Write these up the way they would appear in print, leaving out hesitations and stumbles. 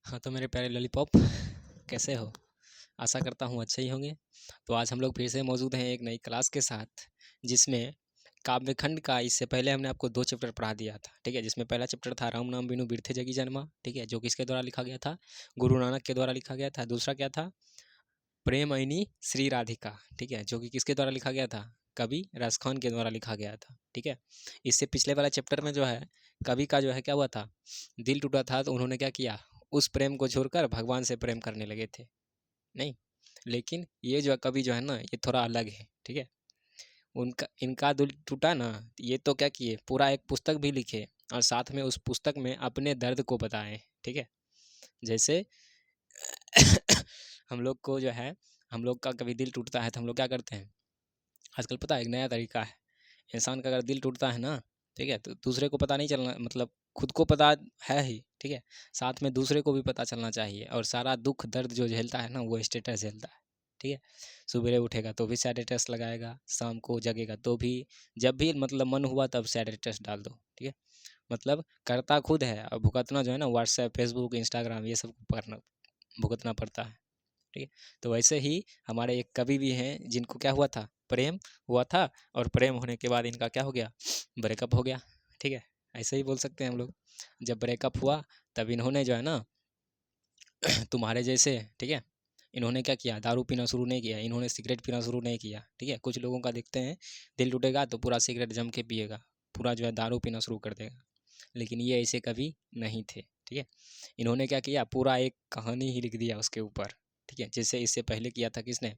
हाँ, तो मेरे प्यारे लॉलीपॉप कैसे हो? आशा करता हूँ अच्छे ही होंगे। तो आज हम लोग फिर से मौजूद हैं एक नई क्लास के साथ, जिसमें काव्यखंड का इससे पहले हमने आपको 2 चैप्टर पढ़ा दिया था, ठीक है? जिसमें पहला चैप्टर था राम नाम बिनु बिरथे जगी जन्मा, ठीक है? जो किसके द्वारा लिखा गया था? गुरु नानक के द्वारा लिखा गया था। दूसरा क्या था? प्रेम ऐनी श्री राधिका, ठीक है? जो कि किसके द्वारा लिखा गया था? कवि रसखान के द्वारा लिखा गया था, ठीक है? इससे पिछले वाला चैप्टर में जो है कवि का जो है क्या हुआ था? दिल टूटा था, तो उन्होंने क्या किया? उस प्रेम को छोड़कर भगवान से प्रेम करने लगे थे, नहीं? लेकिन ये जो कवि जो है ना, ये थोड़ा अलग है, ठीक है? उनका इनका दिल टूटा ना, ये तो क्या किए, पूरा एक पुस्तक भी लिखे और साथ में उस पुस्तक में अपने दर्द को बताएं, ठीक है? जैसे हम लोग को जो है, हम लोग का कभी दिल टूटता है तो हम लोग क्या करते हैं? आजकल पता है एक नया तरीका है, इंसान का अगर दिल टूटता है ना, ठीक है, तो दूसरे को पता नहीं चलना, मतलब खुद को पता है ही, ठीक है, साथ में दूसरे को भी पता चलना चाहिए। और सारा दुख दर्द जो झेलता है ना, वो स्टेटस झेलता है, ठीक है? सवेरे उठेगा तो भी स्टेटस लगाएगा, शाम को जगेगा तो भी, जब भी मतलब मन हुआ तब स्टेटस डाल दो, ठीक है? मतलब करता खुद है और भुगतना जो है ना, व्हाट्सएप, फेसबुक, इंस्टाग्राम, ये सब करना भुगतना पड़ता है, ठीक है? तो वैसे ही हमारे एक कवि भी हैं जिनको क्या हुआ था? प्रेम हुआ था, और प्रेम होने के बाद इनका क्या हो गया? ब्रेकअप हो गया, ठीक है? ऐसे ही बोल सकते हैं हम लोग। जब ब्रेकअप हुआ तब इन्होंने जो है ना तुम्हारे जैसे, ठीक है, इन्होंने क्या किया? दारू पीना शुरू नहीं किया, इन्होंने सिगरेट पीना शुरू नहीं किया, ठीक है? कुछ लोगों का देखते हैं दिल टूटेगा तो पूरा सिगरेट जम के पिएगा, पूरा जो है दारू पीना शुरू कर देगा, लेकिन ये ऐसे कभी नहीं थे, ठीक है? इन्होंने क्या किया? पूरा एक कहानी ही लिख दिया उसके ऊपर, ठीक है? जैसे इससे पहले किया था किसने?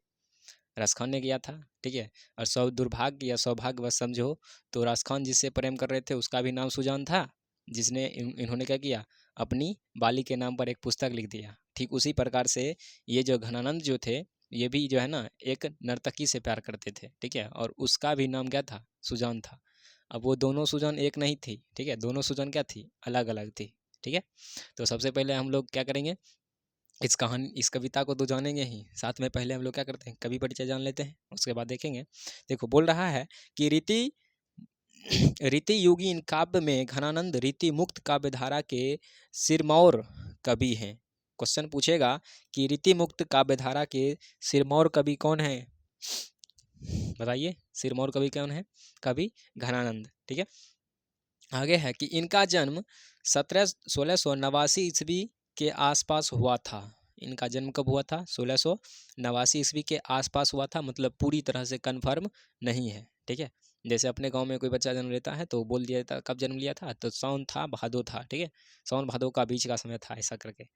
रसखान ने किया था, ठीक है? और दुर्भाग्य या सौभाग्यवश समझो तो रसखान जिससे प्रेम कर रहे थे उसका भी नाम सुजान था, जिसने इन्होंने क्या किया? अपनी बाली के नाम पर एक पुस्तक लिख दिया। ठीक उसी प्रकार से ये जो घनानंद जो थे, ये भी जो है ना एक नर्तकी से प्यार करते थे, ठीक है? और उसका भी नाम क्या था? सुजान था। अब वो दोनों सुजान एक नहीं थी, ठीक है? दोनों सुजान क्या थी? अलग अलग थी, ठीक है? तो सबसे पहले हम लोग क्या करेंगे? इस कविता को तो जानेंगे ही, साथ में पहले हम लोग क्या करते हैं? कवि परिचय जान लेते हैं, उसके बाद देखेंगे। देखो बोल रहा है कि रीति रीति युगीन काव्य में घनानंद रीति मुक्त काव्य धारा के सिरमौर कवि हैं। क्वेश्चन पूछेगा कि रीति मुक्त काव्य धारा के सिरमौर कवि कौन है? बताइए, सिरमौर कवि कौन है? कवि घनानंद, ठीक है? आगे है कि इनका जन्म 1689 ईस्वी के आसपास हुआ था। इनका जन्म कब हुआ था? 1689 ईस्वी के आसपास हुआ था, मतलब पूरी तरह से कन्फर्म नहीं है, ठीक है? जैसे अपने गांव में कोई बच्चा जन्म लेता है तो बोल दिया जाता है कब जन्म लिया था, तो सावन था, भादो था, ठीक है? सावन भादो का बीच का समय था, ऐसा करके।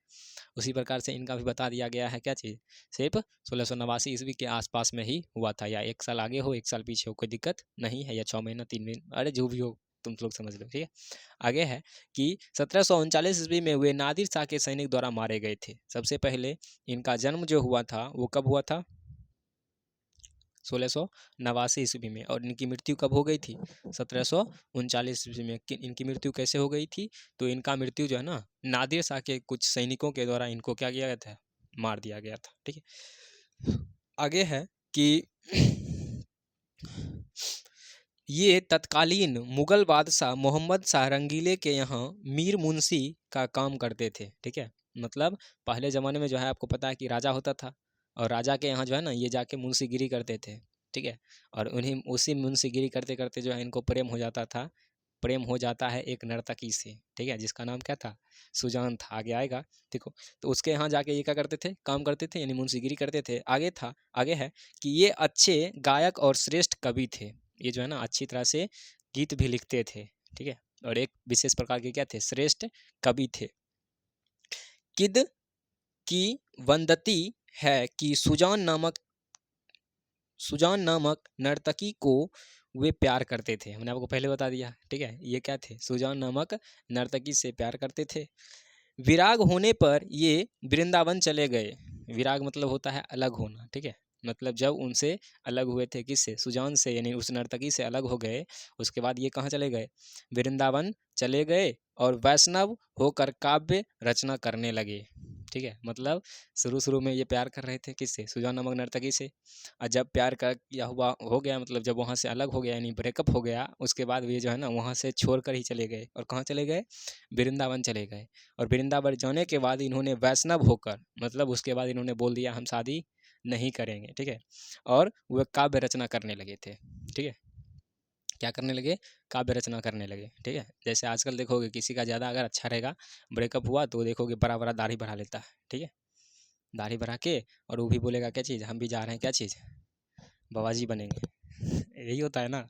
उसी प्रकार से इनका भी बता दिया गया है, क्या चीज़? सिर्फ 1689 ईस्वी के आसपास में ही हुआ था, या 1 साल आगे हो 1 साल पीछे हो, कोई दिक्कत नहीं है, या 6 महीना 3 महीना, अरे जो भी हो तुम लोग समझ लो, ठीक है? आगे है कि 1739 ईस्वी में वे नादिर शाह के सैनिक द्वारा मारे गए थे। सबसे पहले इनका जन्म जो हुआ था वो कब हुआ था? 1689 ईस्वी में। और इनकी मृत्यु कब हो गई थी? 1739 ईस्वी में। इनकी मृत्यु कैसे हो गई थी? तो इनका मृत्यु जो है ना, नादिर शाह के कुछ सैनिकों के द्वारा इनको क्या किया गया था? मार दिया गया था, ठीक है? आगे है कि ये तत्कालीन मुगल बादशाह मोहम्मद शाह रंगीले के यहाँ मीर मुंशी का काम करते थे, ठीक है? मतलब पहले ज़माने में जो है आपको पता है कि राजा होता था, और राजा के यहाँ जो है ना ये जाके मुंशीगिरी करते थे, ठीक है? और उन्हीं उसी मुंशीगिरी करते करते जो है इनको प्रेम हो जाता था। प्रेम हो जाता है एक नर्तकी से, ठीक है? जिसका नाम क्या था? सुजान था। आगे आएगा, देखो। तो उसके यहाँ जाके ये क्या करते थे? काम करते थे, यानी मुंशीगिरी करते थे। आगे है कि ये अच्छे गायक और श्रेष्ठ कवि थे। ये जो है ना अच्छी तरह से गीत भी लिखते थे, ठीक है? और एक विशेष प्रकार के क्या थे? श्रेष्ठ कवि थे। किद की वंदती है कि सुजान नामक नर्तकी को वे प्यार करते थे। हमने आपको पहले बता दिया, ठीक है? ये क्या थे? सुजान नामक नर्तकी से प्यार करते थे। विराग होने पर ये वृंदावन चले गए। विराग मतलब होता है अलग होना, ठीक है? मतलब जब उनसे अलग हुए थे, किससे? सुजान से, यानी उस नर्तकी से अलग हो गए। उसके बाद ये कहाँ चले गए? वृंदावन चले गए और वैष्णव होकर काव्य रचना करने लगे, ठीक है, मतलब शुरू में ये प्यार कर रहे थे किससे, सुजान नामक नर्तकी से। और जब प्यार का किया हुआ हो गया, मतलब जब वहाँ से अलग हो गया यानी ब्रेकअप हो गया, उसके बाद ये जो है ना वहाँ से छोड़ कर ही चले गए। और कहाँ चले गए, वृंदावन चले गए। और वृंदावन जाने के बाद इन्होंने वैष्णव होकर, मतलब उसके बाद इन्होंने बोल दिया हम शादी नहीं करेंगे, ठीक है। और वह काव्य रचना करने लगे थे, ठीक है। क्या करने लगे, काव्य रचना करने लगे, ठीक है। जैसे आजकल देखोगे किसी का ज़्यादा अगर अच्छा रहेगा, ब्रेकअप हुआ तो देखोगे बड़ा बड़ा दाढ़ी बढ़ा लेता है, ठीक है। दाढ़ी बढ़ा के और वो भी बोलेगा क्या चीज़, हम भी जा रहे हैं क्या चीज़, बाबाजी बनेंगे। यही होता है ना,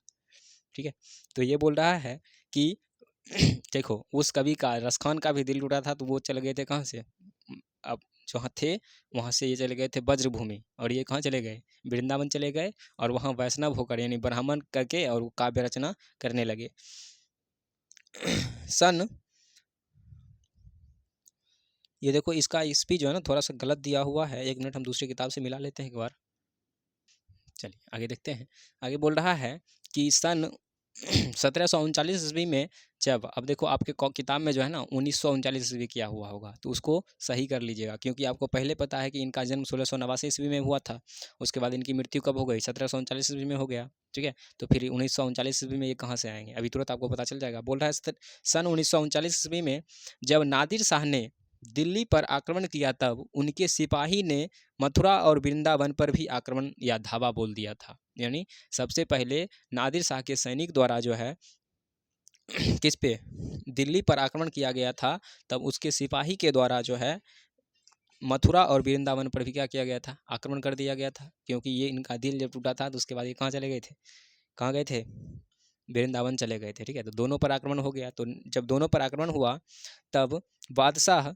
ठीक है। तो ये बोल रहा है कि देखो उस कवि का, रसखान का भी दिल टूटा था, तो वो चले गए थे कहाँ से, अब जहाँ थे वहाँ से ये चले गए थे ब्रजभूमि, और ये कहाँ चले गए, वृंदावन चले गए। और वहाँ वैष्णव होकर यानी ब्राह्मण करके और काव्य रचना करने लगे। सन, ये देखो इसका स्पीच जो है ना थोड़ा सा गलत दिया हुआ है, 1 मिनट हम दूसरी किताब से मिला लेते हैं एक बार। चलिए आगे देखते हैं। आगे बोल रहा है कि सन 1739 ईस्वी में, जब, अब देखो आपके किताब में जो है ना 1939 ईस्वी किया हुआ होगा, तो उसको सही कर लीजिएगा, क्योंकि आपको पहले पता है कि इनका जन्म 1689 ईस्वी में हुआ था। उसके बाद इनकी मृत्यु कब हो गई, 1739 ईस्वी में हो गया, ठीक है। तो फिर 1939 ईस्वी में ये कहाँ से आएंगे, अभी तुरंत आपको पता चल जाएगा। बोल रहा है सन 1939 ईस्वी में जब नादिर शाह ने दिल्ली पर आक्रमण किया, तब उनके सिपाही ने मथुरा और वृंदावन पर भी आक्रमण या धावा बोल दिया था। यानी सबसे पहले नादिर शाह के सैनिक द्वारा जो है किस पे, दिल्ली पर आक्रमण किया गया था, तब उसके सिपाही के द्वारा जो है मथुरा और वृंदावन पर भी क्या किया गया था, आक्रमण कर दिया गया था। क्योंकि ये इनका दिल जब टूटा था तो उसके बाद ये कहाँ चले गए थे, कहाँ गए थे, वृंदावन चले गए थे, ठीक है। तो दोनों पर आक्रमण हो गया। तो जब दोनों पर आक्रमण हुआ, तब बादशाह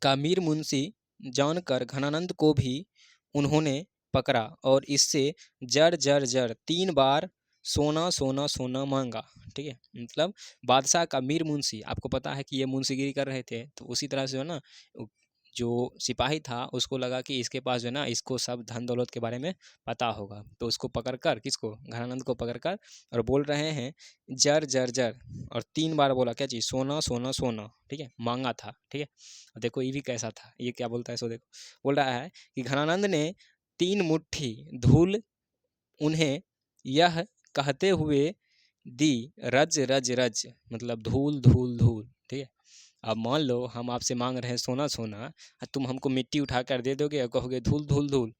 का मीर मुंशी जानकर घनानंद को भी उन्होंने पकड़ा और इससे जर जर जर 3 बार सोना सोना सोना मांगा, ठीक है। मतलब बादशाह का मीर मुंशी, आपको पता है कि ये मुंशीगिरी कर रहे थे, तो उसी तरह से जो है ना जो सिपाही था उसको लगा कि इसके पास जो है ना इसको सब धन दौलत के बारे में पता होगा, तो उसको पकड़कर, किसको, घनानंद को पकड़कर, और बोल रहे हैं जर जर जर, और 3 बार बोला क्या चीज़, सोना सोना सोना, ठीक है, मांगा था, ठीक है। देखो ये भी कैसा था, ये क्या बोलता है सो देखो, बोल रहा है कि घनानंद ने 3 मुट्ठी धूल उन्हें यह कहते हुए दी, रज रज रज, मतलब धूल धूल धूल, ठीक है। अब मान लो हम आपसे मांग रहे हैं सोना सोना, तुम हमको मिट्टी उठा कर दे दोगे और कहोगे धूल धूल धूल,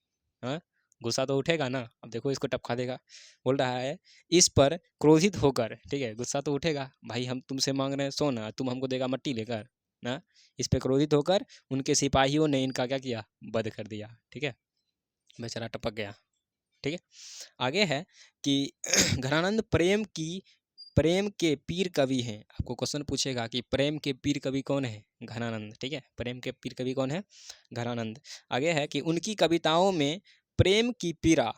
हाँ, गुस्सा तो उठेगा ना। अब देखो इसको टपका देगा, बोल रहा है इस पर क्रोधित होकर, ठीक है, गुस्सा तो उठेगा, भाई हम तुमसे मांग रहे हैं सोना, तुम हमको देगा मट्टी लेकर ना। इस पर क्रोधित होकर उनके सिपाहियों ने इनका क्या किया, वध कर दिया, ठीक है। बेचारा टपक गया, ठीक है। आगे है कि घनानंद प्रेम के पीर कवि हैं। आपको क्वेश्चन पूछेगा कि प्रेम के पीर कवि कौन है, घनानंद, ठीक है। प्रेम के पीर कवि कौन है, घनानंद। आगे है कि उनकी कविताओं में प्रेम की पीड़ा,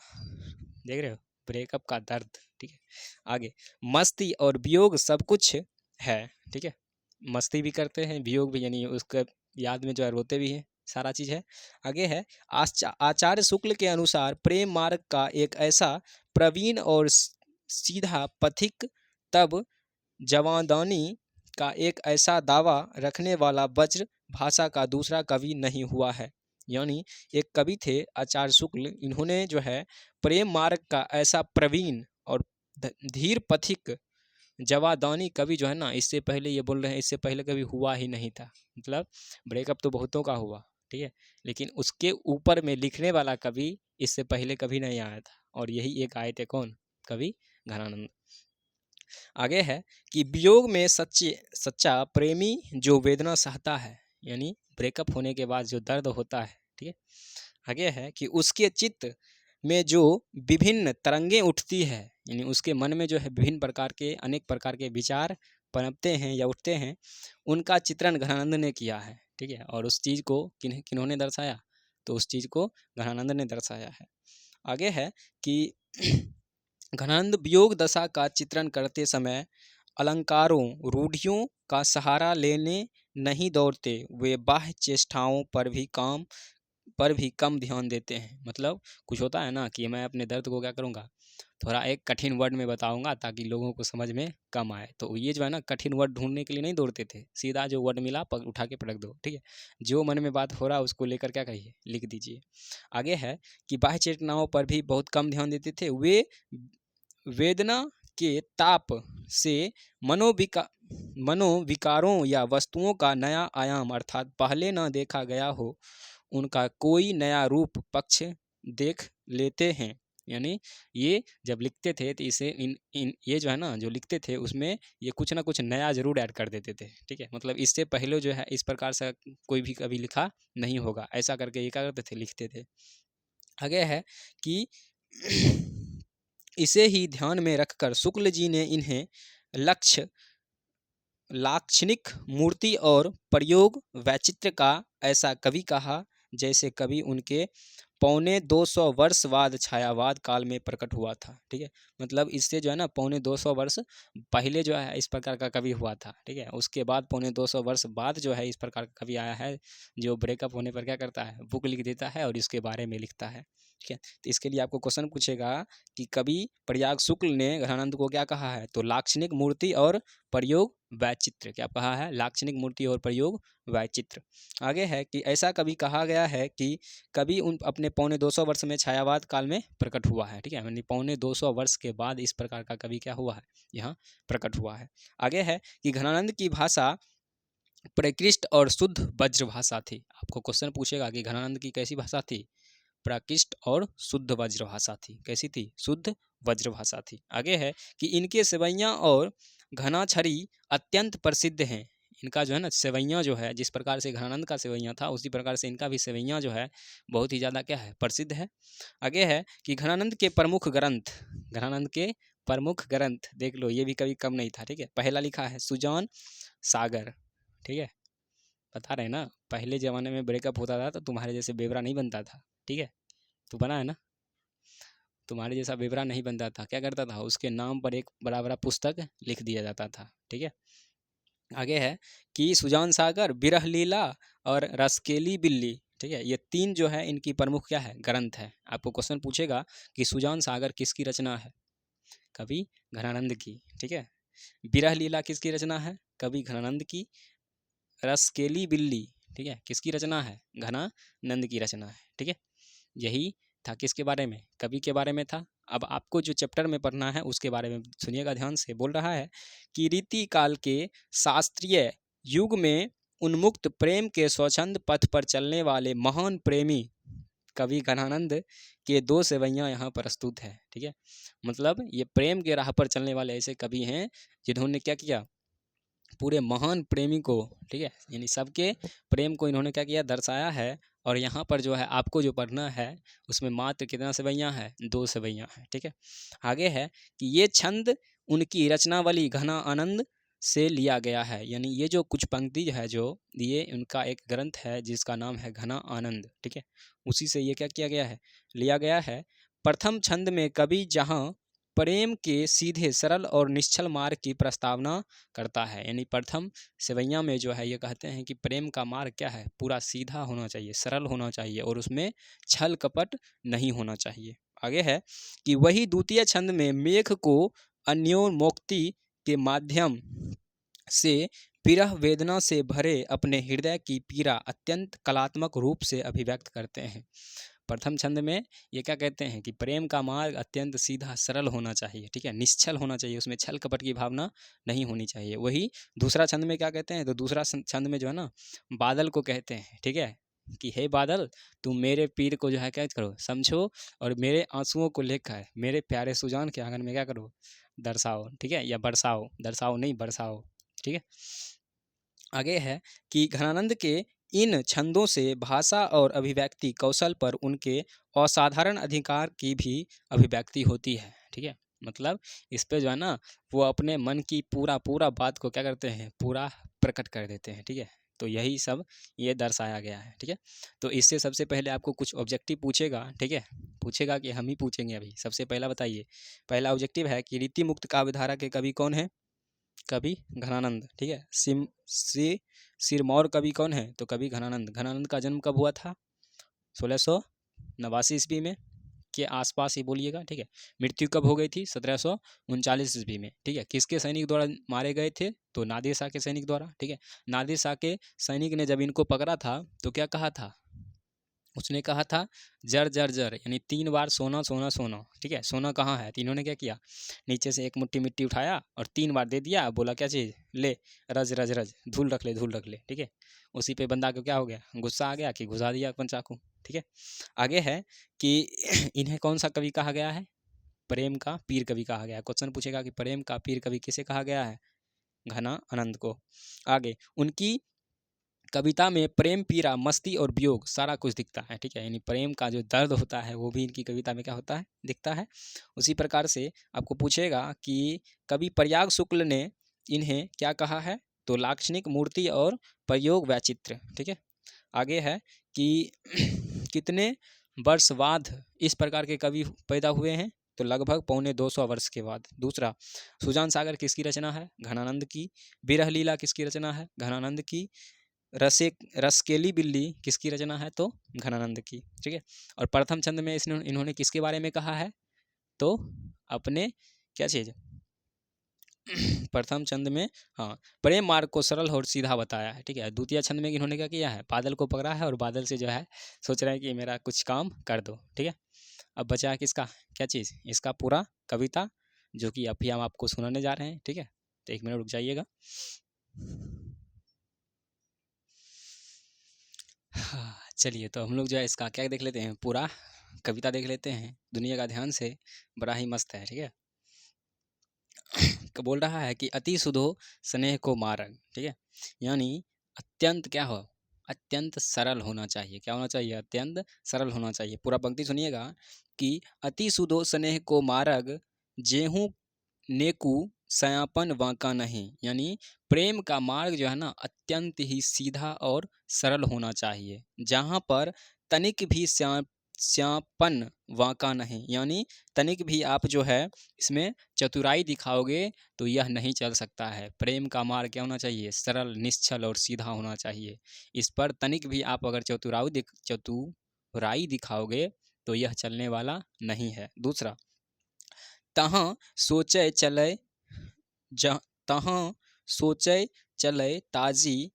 देख रहे हो, ब्रेकअप का दर्द, ठीक है। आगे मस्ती और वियोग सब कुछ है, ठीक है। मस्ती भी करते हैं, वियोग भी, यानी उसके याद में जो है रोते भी हैं, सारा चीज़ है। आगे है आचार्य शुक्ल के अनुसार प्रेम मार्ग का एक ऐसा प्रवीण और सीधा पथिक, तब जवादानी का एक ऐसा दावा रखने वाला वज्र भाषा का दूसरा कवि नहीं हुआ है। यानी एक कवि थे आचार्य शुक्ल, इन्होंने जो है प्रेम मार्ग का ऐसा प्रवीण और धीर पथिक जवादानी कवि जो है ना, इससे पहले ये बोल रहे हैं इससे पहले कभी हुआ ही नहीं था। मतलब ब्रेकअप तो बहुतों का हुआ, ठीक है, लेकिन उसके ऊपर में लिखने वाला कवि इससे पहले कभी नहीं आया था, और यही एक आए थे, कौन, कवि घनानंद। आगे है कि वियोग में सच्चा प्रेमी जो वेदना सहता है, यानी ब्रेकअप होने के बाद जो दर्द होता है, ठीक है। आगे है कि उसके चित्त में जो विभिन्न तरंगें उठती है, यानी उसके मन में जो है विभिन्न प्रकार के, अनेक प्रकार के विचार पनपते हैं या उठते हैं, उनका चित्रण घनानंद ने किया है, ठीक है। और उस चीज़ को किन्होंने दर्शाया, तो उस चीज़ को घनानंद ने दर्शाया है। आगे है कि घनानंद वियोग दशा का चित्रण करते समय अलंकारों रूढ़ियों का सहारा लेने नहीं दौड़ते, वे बाह्य चेष्टाओं पर भी काम पर भी कम ध्यान देते हैं। मतलब कुछ होता है ना कि मैं अपने दर्द को क्या करूँगा, थोड़ा एक कठिन वर्ड में बताऊंगा ताकि लोगों को समझ में कम आए। तो ये जो है ना कठिन वर्ड ढूंढने के लिए नहीं दौड़ते थे, सीधा जो वर्ड मिला उठा के पटक दो, ठीक है। जो मन में बात हो रहा है उसको लेकर क्या कहिए, लिख दीजिए। आगे है कि बाह्य चेतनाओं पर भी बहुत कम ध्यान देते थे। वे वेदना के ताप से मनोविकारों या वस्तुओं का नया आयाम अर्थात पहले न देखा गया हो उनका कोई नया रूप पक्ष देख लेते हैं। यानी ये जब लिखते थे तो इसे इन ये जो है ना जो लिखते थे उसमें ये कुछ ना कुछ नया जरूर ऐड कर देते थे, ठीक है। मतलब इससे पहले जो है इस प्रकार से कोई भी कभी लिखा नहीं होगा, ऐसा करके ये क्या करते थे, लिखते थे। आगे है कि इसे ही ध्यान में रखकर शुक्ल जी ने इन्हें लाक्षणिक मूर्ति और प्रयोग वैचित्र का ऐसा कवि कहा जैसे कवि उनके 250 वर्ष बाद छायावाद काल में प्रकट हुआ था, ठीक है। मतलब इससे जो है ना 250 वर्ष पहले जो है इस प्रकार का कवि हुआ था, ठीक है। उसके बाद 250 वर्ष बाद जो है इस प्रकार का कवि आया है जो ब्रेकअप होने पर क्या करता है, बुक लिख देता है और इसके बारे में लिखता है, ठीक है। तो इसके लिए आपको क्वेश्चन पूछेगा कि कवि प्रयाग शुक्ल ने घनानंद को क्या कहा है, तो लाक्षणिक मूर्ति और प्रयोग वैचित्र, क्या कहा है, लाक्षणिक मूर्ति और प्रयोग वैचित्र। आगे है कि ऐसा कभी कहा गया है कि कभी उन अपने 250 वर्ष में छायावाद काल में प्रकट हुआ है, ठीक है। यानी 250 वर्ष के बाद इस प्रकार का कवि क्या हुआ है, यहाँ प्रकट हुआ है। आगे है कि घनानंद की भाषा प्रकृष्ट और शुद्ध वज्र भाषा थी। आपको क्वेश्चन पूछेगा कि घनानंद की कैसी भाषा थी, प्रकृष्ट और शुद्ध वज्र भाषा थी। कैसी थी, शुद्ध वज्र भाषा थी। आगे है कि इनके सेवैयाँ और घनाछड़ी अत्यंत प्रसिद्ध हैं। इनका जो है ना सेवैयाँ जो है, जिस प्रकार से घनानंद का सेवैयाँ था उसी प्रकार से इनका भी सेवैयाँ जो है बहुत ही ज़्यादा क्या है, प्रसिद्ध है। आगे है कि घनानंद के प्रमुख ग्रंथ देख लो, ये भी कभी कम नहीं था, ठीक है। पहला लिखा है सुजान सागर, ठीक है। बता रहे हैं ना, पहले ज़माने में ब्रेकअप होता था तो तुम्हारे जैसे बेवरा नहीं बनता था, ठीक है। तो बना है ना, तुम्हारे जैसा बेवरा नहीं बनता था, क्या करता था, उसके नाम पर एक बड़ा बड़ा पुस्तक लिख दिया जाता था, ठीक है। आगे है कि सुजान सागर, बिरह लीला और रसकेली बिल्ली, ठीक है। ये तीन जो है इनकी प्रमुख क्या है, ग्रंथ है। आपको क्वेश्चन पूछेगा कि सुजान सागर किसकी रचना है, कवि घनानंद की, ठीक है। बिरह लीला किसकी रचना है, कवि घनानंद की। रसकेली बिल्ली, ठीक है, किसकी रचना है, घनानंद की रचना है, ठीक है। यही था किसके बारे में, कवि के बारे में था। अब आपको जो चैप्टर में पढ़ना है उसके बारे में सुनिएगा ध्यान से। बोल रहा है कि रीति काल के शास्त्रीय युग में उन्मुक्त प्रेम के स्वच्छंद पथ पर चलने वाले महान प्रेमी कवि घनानंद के दो सेवैयाँ यहाँ प्रस्तुत है, ठीक है। मतलब ये प्रेम के राह पर चलने वाले ऐसे कवि हैं जिन्होंने क्या किया, पूरे महान प्रेमी को, ठीक है, यानी सबके प्रेम को इन्होंने क्या किया, दर्शाया है। और यहाँ पर जो है आपको जो पढ़ना है उसमें मात्र कितना सेवैयाँ है, 2 सेवैयाँ हैं, ठीक है। आगे है कि ये छंद उनकी रचनावली घना आनंद से लिया गया है। यानी ये जो कुछ पंक्ति है जो ये उनका एक ग्रंथ है जिसका नाम है घना आनंद, ठीक है, उसी से ये क्या किया गया है, लिया गया है। प्रथम छंद में कवि जहाँ प्रेम के सीधे सरल और निश्चल मार्ग की प्रस्तावना करता है। यानी प्रथम सेवैया में जो है ये कहते हैं कि प्रेम का मार्ग क्या है, पूरा सीधा होना चाहिए, सरल होना चाहिए और उसमें छल कपट नहीं होना चाहिए। आगे है कि वही द्वितीय छंद में मेघ को अन्योन्मुक्ति के माध्यम से विरह वेदना से भरे अपने हृदय की पीड़ा अत्यंत कलात्मक रूप से अभिव्यक्त करते हैं। प्रथम छंद में ये क्या कहते हैं कि प्रेम का मार्ग अत्यंत सीधा सरल होना चाहिए, ठीक है, निश्चल होना चाहिए, उसमें छल कपट की भावना नहीं होनी चाहिए। वही दूसरा छंद में क्या कहते हैं, तो दूसरा छंद में जो है ना बादल को कहते हैं, ठीक है, कि हे बादल तुम मेरे पीर को जो है क्या करो, समझो और मेरे आंसुओं को लेकर मेरे प्यारे सुजान के आंगन में क्या करो, दर्शाओ, ठीक है, या बरसाओ, दर्शाओ नहीं बरसाओ, ठीक है। आगे है कि घनानंद के इन छंदों से भाषा और अभिव्यक्ति कौशल पर उनके असाधारण अधिकार की भी अभिव्यक्ति होती है, ठीक है। मतलब इस पे जो है ना वो अपने मन की पूरा बात को क्या करते हैं, पूरा प्रकट कर देते हैं, ठीक है। तो यही सब ये दर्शाया गया है, ठीक है। तो इससे सबसे पहले आपको कुछ ऑब्जेक्टिव पूछेगा, ठीक है, पूछेगा कि हम ही पूछेंगे अभी। सबसे पहला बताइए, पहला ऑब्जेक्टिव है कि रीति मुक्त काव्यधारा के कवि कौन है, कवि घनानंद, ठीक है। सिरमौर कवि कौन है, तो कवि घनानंद। घनानंद का जन्म कब हुआ था, 1689 ईस्वी में के आसपास ही बोलिएगा, ठीक है। मृत्यु कब हो गई थी? 1739 ईस्वी में, ठीक है। किसके सैनिक द्वारा मारे गए थे? तो नादिर शाह के सैनिक द्वारा, ठीक है। नादिर शाह के सैनिक ने जब इनको पकड़ा था तो क्या कहा था? उसने कहा था जर जर जर, यानी 3 बार सोना सोना सोना, ठीक है। सोना कहाँ है? तो इन्होंने क्या किया, नीचे से एक मुट्ठी मिट्टी उठाया और 3 बार दे दिया, बोला क्या चीज़? ले, रज रज रज, धूल रख ले, धूल रख ले, ठीक है। उसी पे बंदा को क्या हो गया? गुस्सा आ गया कि घुसा दिया अपन चाकू, ठीक है। आगे है कि इन्हें कौन सा कवि कहा गया है? प्रेम का पीर कवि कहा गया है। क्वेश्चन पूछेगा कि प्रेम का पीर कवि किसे कहा गया है? घनानंद को। आगे, उनकी कविता में प्रेम, पीड़ा, मस्ती और वियोग सारा कुछ दिखता है, ठीक है। यानी प्रेम का जो दर्द होता है वो भी इनकी कविता में क्या होता है? दिखता है। उसी प्रकार से आपको पूछेगा कि कवि प्रयाग शुक्ल ने इन्हें क्या कहा है? तो लाक्षणिक, मूर्ति और प्रयोग वैचित्र, ठीक है। आगे है कि कितने वर्ष बाद इस प्रकार के कवि पैदा हुए हैं? तो लगभग 225 वर्ष के बाद। दूसरा, सुजान सागर किसकी रचना है? घनानंद की। विरह लीला किसकी रचना है? घनानंद की। रसकेली बिल्ली किसकी रचना है? तो घनानंद की, ठीक है। और प्रथम छंद में इन्होंने किसके बारे में कहा है? तो अपने क्या चीज़ प्रथम छंद में, हाँ, प्रेम मार्ग को सरल और सीधा बताया है, ठीक है। द्वितीय छंद में इन्होंने क्या किया है? बादल को पकड़ा है और बादल से जो है सोच रहे हैं कि मेरा कुछ काम कर दो, ठीक है। अब बचा है किसका? क्या चीज़? इसका पूरा कविता, जो कि अभी हम आपको सुनाने जा रहे हैं, ठीक है। तो 1 मिनट रुक जाइएगा। हाँ, चलिए, तो हम लोग जो है इसका क्या देख लेते हैं, पूरा कविता देख लेते हैं। दुनिया का ध्यान से, बड़ा ही मस्त है, ठीक है। बोल रहा है कि अति सुधो स्नेह को मारग, ठीक है। यानी अत्यंत क्या हो? अत्यंत सरल होना चाहिए। क्या होना चाहिए? अत्यंत सरल होना चाहिए। पूरा पंक्ति सुनिएगा कि अति सुधो स्नेह को मारग, जेहू नेकू सयापन वांका नहीं। यानी प्रेम का मार्ग जो है ना, अत्यंत ही सीधा और सरल होना चाहिए, जहाँ पर तनिक भी श्यापन वांका नहीं। यानी तनिक भी आप जो है इसमें चतुराई दिखाओगे तो यह नहीं चल सकता है। प्रेम का मार्ग क्या होना चाहिए? सरल, निश्चल और सीधा होना चाहिए। इस पर तनिक भी आप अगर चतुराई दिखाओगे तो यह चलने वाला नहीं है। दूसरा, तहाँ सोचे चले तहाँ सोचे चले ताजी,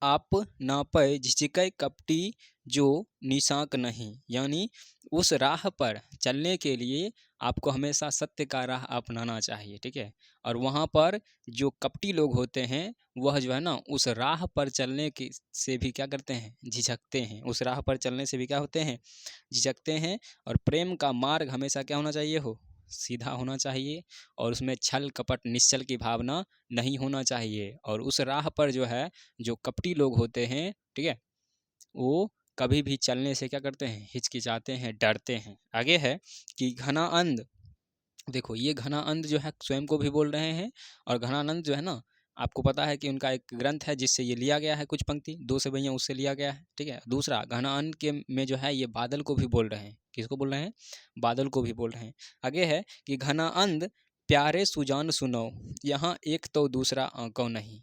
आप ना पे झिझकै कपटी जो निशाक नहीं। यानी उस राह पर चलने के लिए आपको हमेशा सत्य का राह अपनाना चाहिए, ठीक है। और वहाँ पर जो कपटी लोग होते हैं वह जो है ना, उस राह पर चलने की से भी क्या करते हैं? झिझकते हैं। उस राह पर चलने से भी क्या होते हैं? झिझकते हैं। और प्रेम का मार्ग हमेशा क्या होना चाहिए? सीधा होना चाहिए, और उसमें छल कपट निश्चल की भावना नहीं होना चाहिए। और उस राह पर जो है, जो कपटी लोग होते हैं, ठीक है, वो कभी भी चलने से क्या करते हैं? हिचकिचाते हैं, डरते हैं। आगे है कि घनानंद, देखो ये घनानंद जो है स्वयं को भी बोल रहे हैं, और घनानंद जो है ना, आपको पता है कि उनका एक ग्रंथ है जिससे ये लिया गया है, कुछ पंक्ति 2 से भैया उससे लिया गया है, ठीक है। दूसरा, घनानंद के में जो है ये बादल को भी बोल रहे हैं। किसको बोल रहे हैं? बादल को भी बोल रहे हैं। आगे है कि घनानंद प्यारे सुजान सुनो, यहाँ एक तो दूसरा आंको नहीं।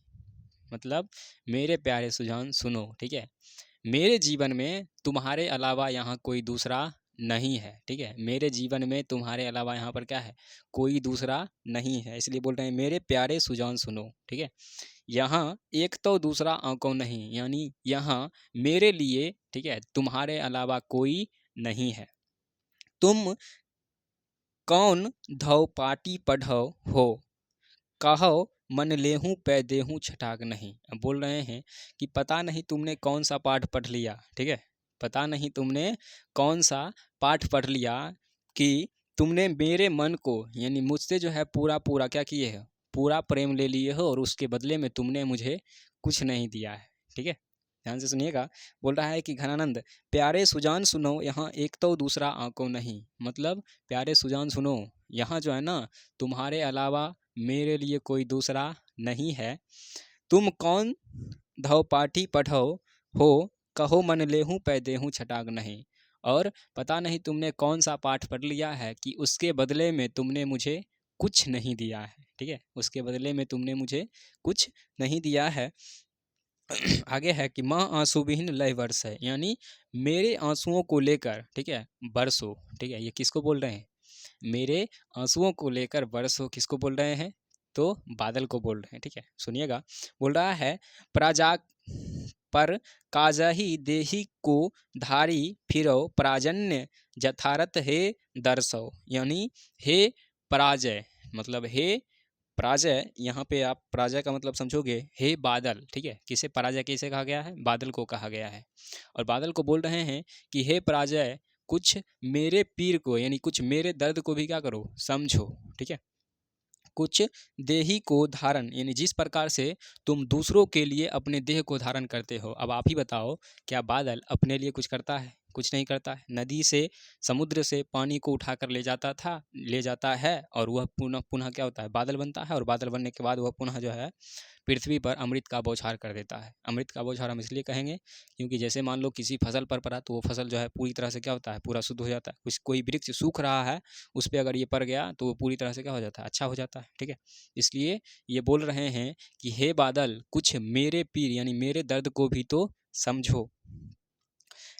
मतलब मेरे प्यारे सुजान सुनो, ठीक है, मेरे जीवन में तुम्हारे अलावा यहाँ कोई दूसरा नहीं है, ठीक है। मेरे जीवन में तुम्हारे अलावा यहाँ पर क्या है? कोई दूसरा नहीं है। इसलिए बोल रहे हैं मेरे प्यारे सुजान सुनो, ठीक है। यहाँ एक तो दूसरा आंको नहीं, यानी यहाँ मेरे लिए, ठीक है, तुम्हारे अलावा कोई नहीं है। तुम कौन धौ पाटी पढ़ो हो, कहो मन लेहूँ पै देहूँ छटाक नहीं। अब बोल रहे हैं कि पता नहीं तुमने कौन सा पाठ पढ़ लिया, ठीक है, पता नहीं तुमने कौन सा पाठ पढ़ लिया कि तुमने मेरे मन को, यानी मुझसे जो है पूरा पूरा क्या किए हो? पूरा प्रेम ले लिए हो, और उसके बदले में तुमने मुझे कुछ नहीं दिया है, ठीक है। ध्यान से सुनिएगा। बोल रहा है कि घनानंद प्यारे सुजान सुनो, यहाँ एक तो दूसरा आंको नहीं। मतलब प्यारे सुजान सुनो, यहाँ जो है ना, तुम्हारे अलावा मेरे लिए कोई दूसरा नहीं है। तुम कौन धौ पाठी पढ़ो हो, कहो मन लेहूँ पै देहूँ छटाक नहीं। और पता नहीं तुमने कौन सा पाठ पढ़ लिया है कि उसके बदले में तुमने मुझे कुछ नहीं दिया है, ठीक है, उसके बदले में तुमने मुझे कुछ नहीं दिया है। आगे है कि माँ आंसू विहीन लय वर्ष है, यानी मेरे आंसुओं को लेकर, ठीक है, बरसो। ठीक है, ये किसको बोल रहे हैं? मेरे आंसुओं को लेकर बरसो किसको बोल रहे हैं? तो बादल को बोल रहे हैं। ठीक है, सुनिएगा। बोल रहा है, प्राजाक पर काजही देही को धारी फिरो प्राजन्य जथारथ हे दर्शो, यानी हे पराजय, मतलब हे पराजय। यहाँ पे आप पराजय का मतलब समझोगे, हे बादल। ठीक है, किसे पराजय किसे कहा गया है? बादल को कहा गया है। और बादल को बोल रहे हैं कि हे पराजय, कुछ मेरे पीर को, यानी कुछ मेरे दर्द को भी क्या करो, समझो। ठीक है, कुछ देही को धारण, यानी जिस प्रकार से तुम दूसरों के लिए अपने देह को धारण करते हो। अब आप ही बताओ, क्या बादल अपने लिए कुछ करता है? कुछ नहीं करता है। नदी से, समुद्र से पानी को उठाकर ले जाता है, और वह पुनः पुनः क्या होता है? बादल बनता है। और बादल बनने के बाद वह पुनः जो है पृथ्वी पर अमृत का बौछार कर देता है। अमृत का बौछार हम इसलिए कहेंगे क्योंकि जैसे मान लो किसी फसल पर पड़ा, तो वो फसल जो है पूरी तरह से क्या होता है? पूरा शुद्ध हो जाता है। कोई वृक्ष सूख रहा है, उस पर अगर ये पड़ गया तो वो पूरी तरह से क्या हो जाता है? अच्छा हो जाता है। ठीक है, इसलिए ये बोल रहे हैं कि हे बादल, कुछ मेरे पीर, यानी मेरे दर्द को भी तो समझो।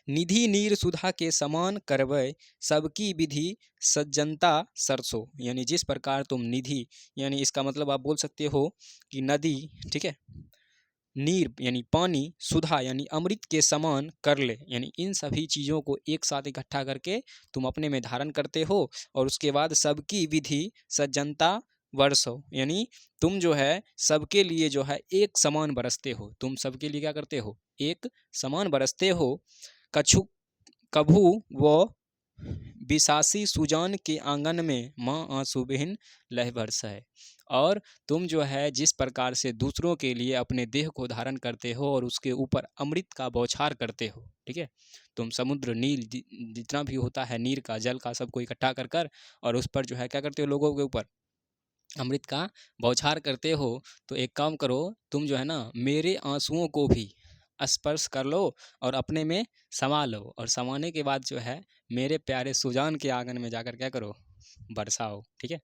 निधि नीर सुधा के समान करवै सबकी विधि सज्जनता सरसो, यानी जिस प्रकार तुम निधि, यानी इसका मतलब आप बोल सकते हो कि नदी, ठीक है, नीर यानी पानी, सुधा यानी अमृत के समान कर ले, यानी इन सभी चीज़ों को एक साथ इकट्ठा करके तुम अपने में धारण करते हो। और उसके बाद सबकी विधि सज्जनता वर्षो, यानी तुम जो है सबके लिए जो है एक समान बरसते हो। तुम सबके लिए क्या करते हो? एक समान बरसते हो। कछु कभू वो बिसासी सुजान के आंगन में माँ आंसू विहीन लह बरस है। और तुम जो है जिस प्रकार से दूसरों के लिए अपने देह को धारण करते हो और उसके ऊपर अमृत का बौछार करते हो। ठीक है, तुम समुद्र, नील, जितना भी होता है नीर का, जल का, सबको इकट्ठा कर कर और उस पर जो है क्या करते हो? लोगों के ऊपर अमृत का बौछार करते हो। तो एक काम करो, तुम जो है ना मेरे आंसुओं को भी स्पर्श कर लो और अपने में समा लो। और समाने के बाद जो है मेरे प्यारे सुजान के आंगन में जाकर क्या करो? बरसाओ। ठीक है,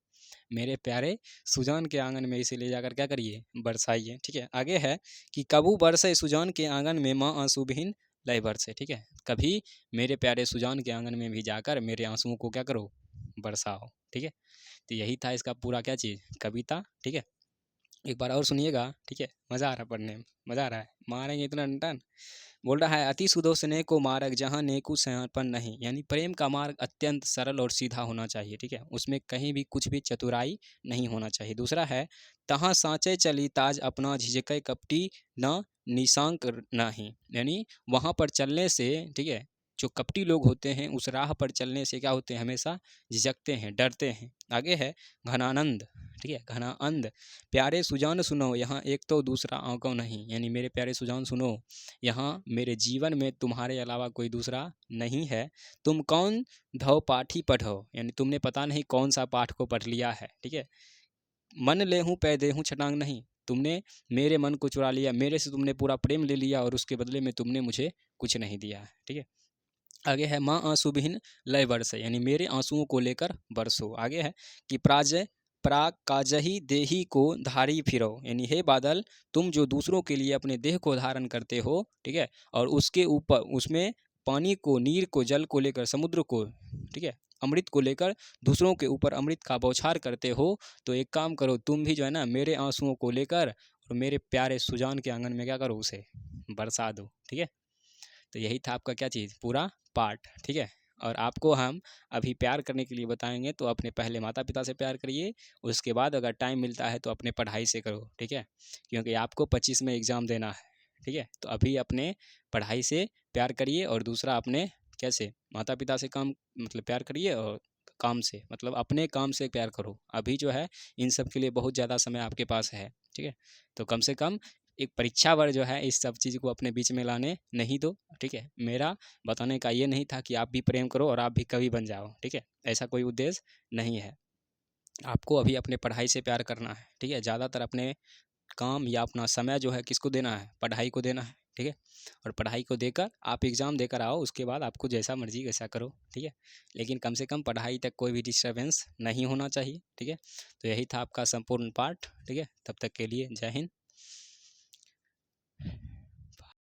मेरे प्यारे सुजान के आंगन में इसे ले जाकर क्या करिए? बरसाइए। ठीक है, आगे है कि कबू बरसे सुजान के आंगन में माँ आंसू विहीन लय बरसे। ठीक है, कभी मेरे प्यारे सुजान के आंगन में भी जाकर मेरे आंसुओं को क्या करो? बरसाओ। ठीक है, तो यही था इसका पूरा क्या चीज़? कविता। ठीक है, एक बार और सुनिएगा। ठीक है, मज़ा आ रहा है पढ़ने में, मज़ा आ रहा है, मारेंगे इतना टन। बोल रहा है, अति सुदो स्नेह को मार्ग जहाँ नेकु सयापन नहीं, यानी प्रेम का मार्ग अत्यंत सरल और सीधा होना चाहिए। ठीक है, उसमें कहीं भी कुछ भी चतुराई नहीं होना चाहिए। दूसरा है, तहाँ साँचे चली ताज अपना झिझकै कपटी न निशांक नाही, यानी वहाँ पर चलने से, ठीक है, जो कपटी लोग होते हैं उस राह पर चलने से क्या होते हैं? हमेशा झिझकते हैं, डरते हैं। आगे है घनानंद। ठीक है, घनानंद, प्यारे सुजान सुनो यहाँ एक तो दूसरा आंको नहीं, यानी मेरे प्यारे सुजान सुनो, यहाँ मेरे जीवन में तुम्हारे अलावा कोई दूसरा नहीं है। तुम कौन धौ पाठी पढ़ो, यानी तुमने पता नहीं कौन सा पाठ को पढ़ लिया है। ठीक है, मन ले हूँ पै दे हूँ छटांग नहीं, तुमने मेरे मन को चुरा लिया, मेरे से तुमने पूरा प्रेम ले लिया और उसके बदले में तुमने मुझे कुछ नहीं दिया है। ठीक है, आगे है माँ आंसू विहीन लय बरसे, यानी मेरे आंसुओं को लेकर बरसो। आगे है कि प्राजय प्राग काजही देही को धारी फिरो, यानी हे बादल, तुम जो दूसरों के लिए अपने देह को धारण करते हो, ठीक है, और उसके ऊपर उसमें पानी को, नीर को, जल को लेकर, समुद्र को, ठीक है, अमृत को लेकर दूसरों के ऊपर अमृत का बौछार करते हो। तो एक काम करो, तुम भी जो है ना मेरे आंसुओं को लेकर और मेरे प्यारे सुजान के आंगन में क्या करो? उसे बरसा दो। ठीक है, तो यही था आपका क्या चीज़? पूरा पार्ट। ठीक है, और आपको हम अभी प्यार करने के लिए बताएंगे, तो अपने पहले माता पिता से प्यार करिए, उसके बाद अगर टाइम मिलता है तो अपने पढ़ाई से करो। ठीक है, क्योंकि आपको 25 में एग्ज़ाम देना है। ठीक है, तो अभी अपने पढ़ाई से प्यार करिए, और दूसरा अपने कैसे माता पिता से काम मतलब प्यार करिए, और काम से मतलब अपने काम से प्यार करो। अभी जो है इन सब के लिए बहुत ज़्यादा समय आपके पास है। ठीक है, तो कम से कम एक परीक्षा भर जो है इस सब चीज़ को अपने बीच में लाने नहीं दो। ठीक है, मेरा बताने का ये नहीं था कि आप भी प्रेम करो और आप भी कवि बन जाओ। ठीक है, ऐसा कोई उद्देश्य नहीं है। आपको अभी अपने पढ़ाई से प्यार करना है। ठीक है, ज़्यादातर अपने काम या अपना समय जो है किसको देना है? पढ़ाई को देना है। ठीक है, और पढ़ाई को देकर आप एग्ज़ाम देकर आओ, उसके बाद आपको जैसा मर्जी वैसा करो। ठीक है, लेकिन कम से कम पढ़ाई तक कोई भी डिस्टर्बेंस नहीं होना चाहिए। ठीक है, तो यही था आपका संपूर्ण पाठ। ठीक है, तब तक के लिए जय हिंद।